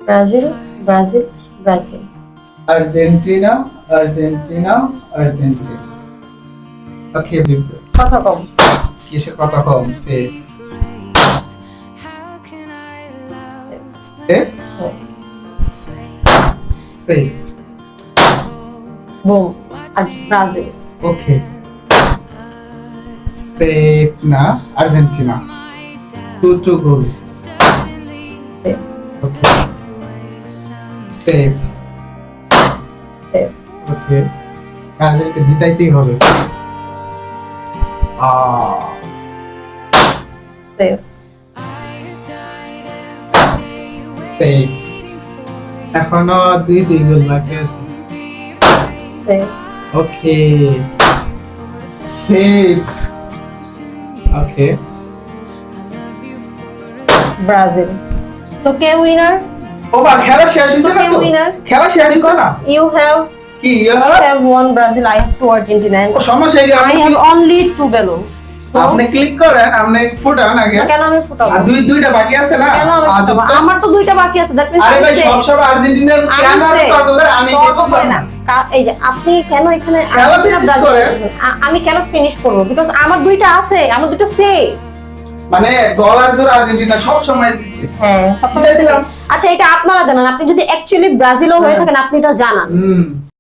Brazil Brazil Brazil. Argentina Argentina Argentina. Okay, কথা কম। কিসের কথা কম? Safe safe. বুম। আর ব্রাজিল। ওকে, সেফ না আর্জেন্টিনা। 2 গোল। সেফ। ওকে, ব্রাজিলকে জিতাইতেই হবে। Safe safe. এখনো 2 গোল বাকি আছে। Safe okay, safe. Okay, Brazil. So কে উইনার? ও বা খেলা শেষ হইছে না তো? winner? খেলা শেষ হইছে না? You have কি one Brazil, I have 2 Argentina, and ও সমস্যা কি? I have only 2 balloons. So আপনি ক্লিক করেন, আপনি ফুটান আগে। কেন আমি ফুটাবো? আর দুইটা বাকি আছে না? কেন আমি ফুটাবো? আমার তো 2টা বাকি আছে। দ্যাট মিন্স আরে ভাই সব সময় আর্জেন্টিনার কেন তর্ক করে? আমি কি বুঝলাম না। এই যে আপনি কেন এখানে খেলা finish করে? আমি কেন ফিনিশ করব? বিকজ আমার 2টা আছে, আমার 2টা সেভ। মানে গলার জোর আর্জেন্টিনা সব সময় জিতে। হ্যাঁ, সবসময় দিলাম। আচ্ছা, এটা আপনারা জানেন। আপনি যদি অ্যাকচুয়ালি ব্রাজিলও হয়ে থাকেন, আপনি এটা জানান।